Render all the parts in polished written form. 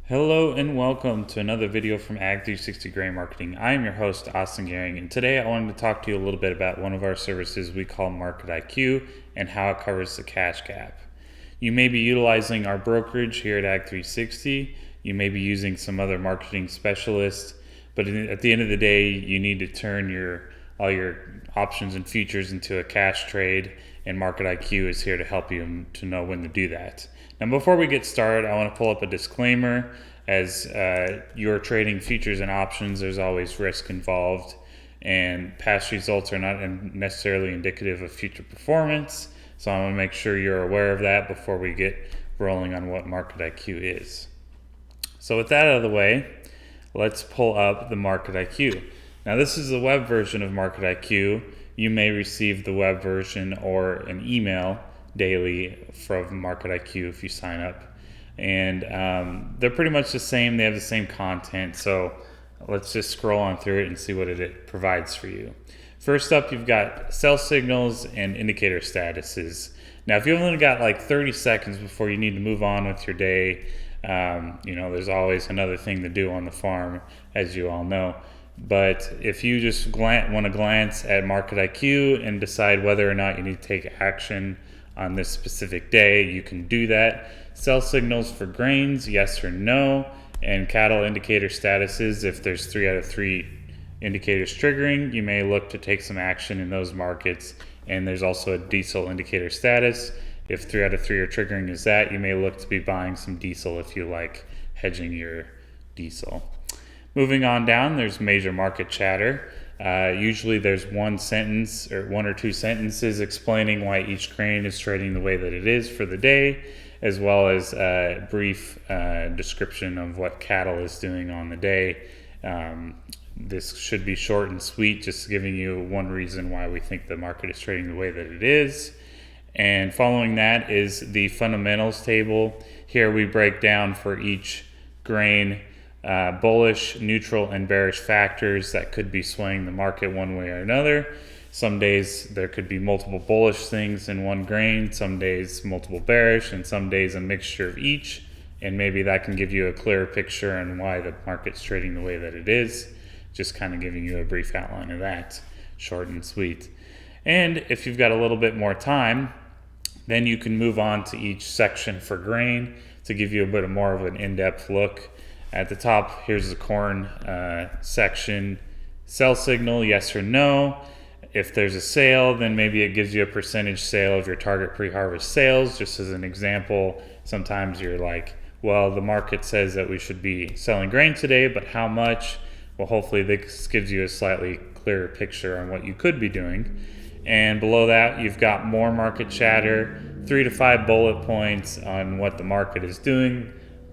Hello and welcome to another video from Ag360 Grain Marketing. I am your host, Austin Gehring, and today I wanted to talk to you a little bit about one of our services we call Market IQ and how it covers the cash gap. You may be utilizing our brokerage here at Ag360. You may be using some other marketing specialist, but at the end of the day, you need to turn all your options and futures into a cash trade, and Market IQ is here to help you to know when to do that. Now, before we get started, I want to pull up a disclaimer. As you're trading futures and options, there's always risk involved, and past results are not necessarily indicative of future performance. So I want to make sure you're aware of that before we get rolling on what Market IQ is. So with that out of the way, let's pull up the Market IQ. Now, this is the web version of Market IQ. You may receive the web version or an email daily from Market IQ if you sign up. And they're pretty much the same. They have the same content. So let's just scroll on through it and see what it provides for you. First up, you've got sell signals and indicator statuses. Now, if you've only got like 30 seconds before you need to move on with your day, there's always another thing to do on the farm, as you all know. But if you just want to glance at Market IQ and decide whether or not you need to take action on this specific day, you can do that. Sell signals for grains, yes or no, and cattle indicator statuses. If there's 3 out of 3 indicators triggering, you may look to take some action in those markets. And there's also a diesel indicator status. If 3 out of 3 are triggering is that, you may look to be buying some diesel if you like hedging your diesel. Moving on down, there's major market chatter. Usually there's one sentence or 1 or 2 sentences explaining why each grain is trading the way that it is for the day, as well as a brief description of what cattle is doing on the day. This should be short and sweet, just giving you one reason why we think the market is trading the way that it is. And following that is the fundamentals table. Here we break down for each grain bullish, neutral, and bearish factors that could be swaying the market one way or another. Some days there could be multiple bullish things in one grain, some days multiple bearish, and some days a mixture of each. And maybe that can give you a clearer picture on why the market's trading the way that it is. Just kind of giving you a brief outline of that, short and sweet. And if you've got a little bit more time, then you can move on to each section for grain to give you a bit more of an in-depth look. At the top, here's the corn section. Sell signal, yes or no. If there's a sale, then maybe it gives you a percentage sale of your target pre-harvest sales. Just as an example, sometimes you're like, well, the market says that we should be selling grain today, but how much? Well, hopefully this gives you a slightly clearer picture on what you could be doing. And below that, you've got more market chatter, 3 to 5 bullet points on what the market is doing.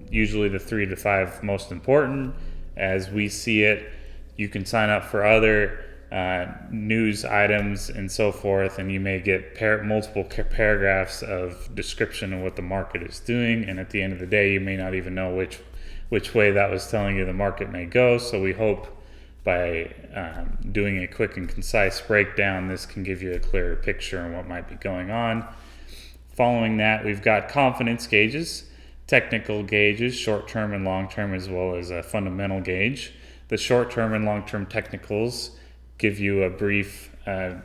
Usually the 3 to 5 most important as we see it. You can sign up for other news items and so forth, and you may get multiple paragraphs of description of what the market is doing. And at the end of the day, you may not even know which way that was telling you the market may go. So we hope by doing a quick and concise breakdown, this can give you a clearer picture on what might be going on. Following that, we've got confidence gauges, technical gauges, short-term and long-term, as well as a fundamental gauge. The short-term and long-term technicals give you a brief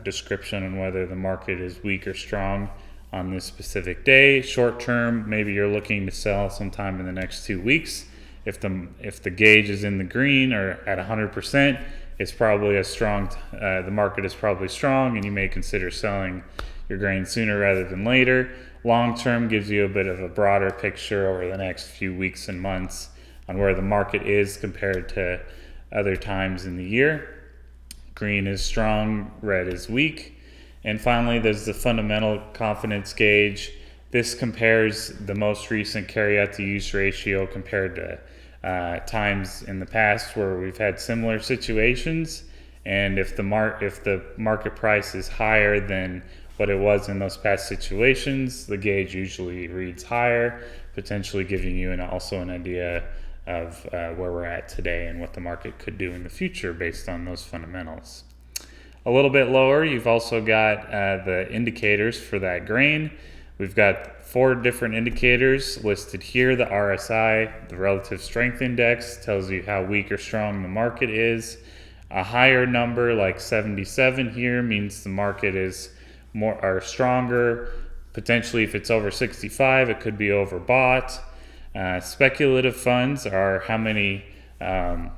description on whether the market is weak or strong on this specific day. Short-term, maybe you're looking to sell sometime in the next 2 weeks. If the gauge is in the green or at 100%, it's probably a strong. The market is probably strong, and you may consider selling your grain sooner rather than later. Long-term gives you a bit of a broader picture over the next few weeks and months on where the market is compared to other times in the year. Green is strong, red is weak. And finally, there's the fundamental confidence gauge. This compares the most recent carryout to use ratio compared to times in the past where we've had similar situations. And if the market price is higher than what it was in those past situations, the gauge usually reads higher, potentially giving you also an idea of where we're at today and what the market could do in the future based on those fundamentals. A little bit lower, you've also got the indicators for that grain. We've got 4 different indicators listed here. The RSI, the Relative Strength Index, tells you how weak or strong the market is. A higher number like 77 here means the market is more or stronger. Potentially, if it's over 65, it could be overbought. Speculative funds are how many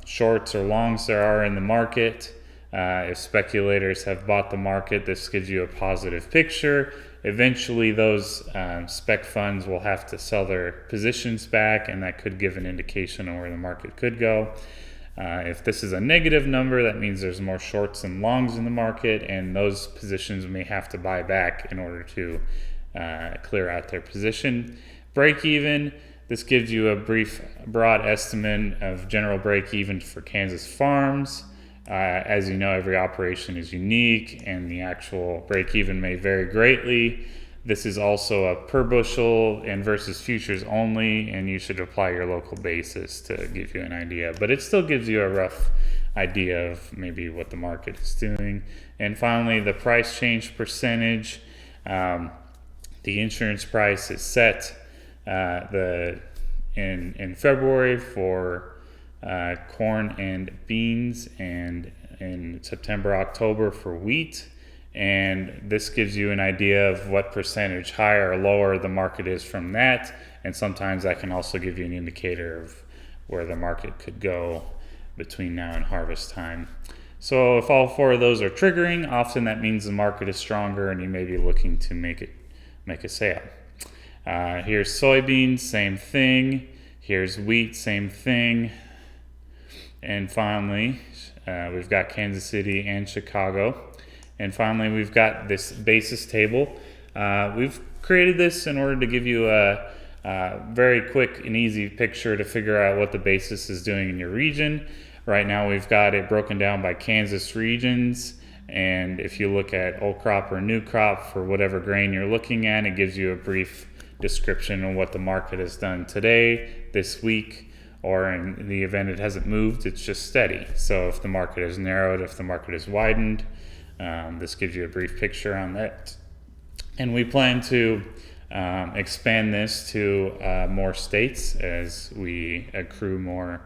shorts or longs there are in the market. If speculators have bought the market, this gives you a positive picture. Eventually, those spec funds will have to sell their positions back, and that could give an indication on where the market could go. If this is a negative number, that means there's more shorts than longs in the market, and those positions may have to buy back in order to clear out their position. Break even, this gives you a broad estimate of general break even for Kansas farms. As you know, every operation is unique, and the actual break even may vary greatly. This is also a per bushel and versus futures only, and you should apply your local basis to give you an idea. But it still gives you a rough idea of maybe what the market is doing. And finally, the price change percentage. The insurance price is set in February for corn and beans, and in September, October for wheat. And this gives you an idea of what percentage higher or lower the market is from that. And sometimes that can also give you an indicator of where the market could go between now and harvest time. So if all 4 of those are triggering, often that means the market is stronger and you may be looking to make a sale. Here's soybeans, same thing. Here's wheat, same thing. And finally, we've got Kansas City and Chicago. And finally, we've got this basis table. We've created this in order to give you a very quick and easy picture to figure out what the basis is doing in your region. Right now, we've got it broken down by Kansas regions. And if you look at old crop or new crop for whatever grain you're looking at, it gives you a brief description of what the market has done today, this week, or in the event it hasn't moved, it's just steady. So if the market has narrowed, if the market has widened, this gives you a brief picture on that. And we plan to expand this to more states as we accrue more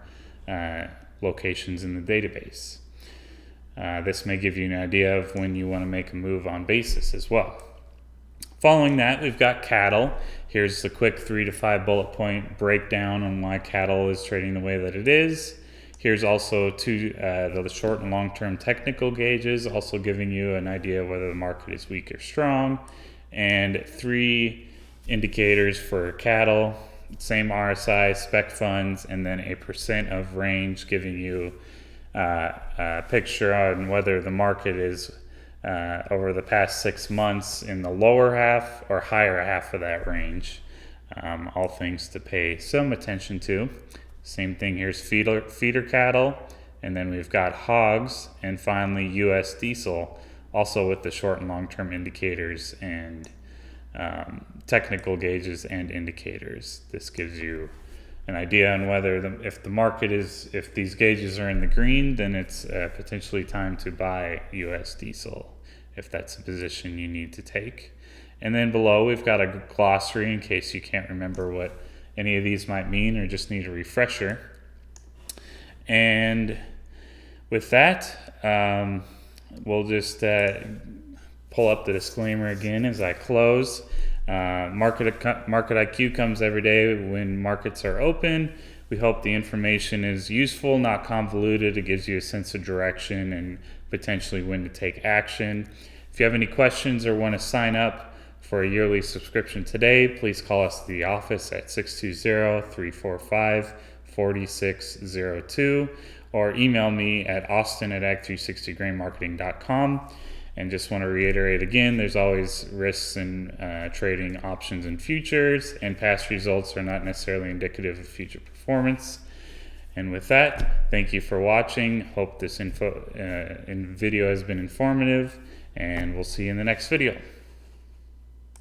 locations in the database. This may give you an idea of when you want to make a move on basis as well. Following that, we've got cattle. Here's the quick 3 to 5 bullet point breakdown on why cattle is trading the way that it is. Here's also the short and long-term technical gauges, also giving you an idea of whether the market is weak or strong. And 3 indicators for cattle, same RSI, spec funds, and then a % of range, giving you a picture on whether the market is over the past 6 months in the lower half or higher half of that range. All things to pay some attention to. Same thing, here's feeder cattle, and then we've got hogs, and finally US diesel, also with the short and long-term indicators and technical gauges and indicators. This gives you an idea on whether if the market is, if these gauges are in the green, then it's potentially time to buy US diesel, if that's a position you need to take. And then below we've got a glossary in case you can't remember what any of these might mean or just need a refresher. And with that, we'll just pull up the disclaimer again as I close. Market IQ comes every day when markets are open. We hope the information is useful, not convoluted. It gives you a sense of direction and potentially when to take action. If you have any questions or want to sign up for a yearly subscription today, please call us at the office at 620-345-4602 or email me at austin@ag360grainmarketing.com. And just want to reiterate again, there's always risks in trading options and futures, and past results are not necessarily indicative of future performance. And with that, thank you for watching. Hope this video has been informative, and we'll see you in the next video.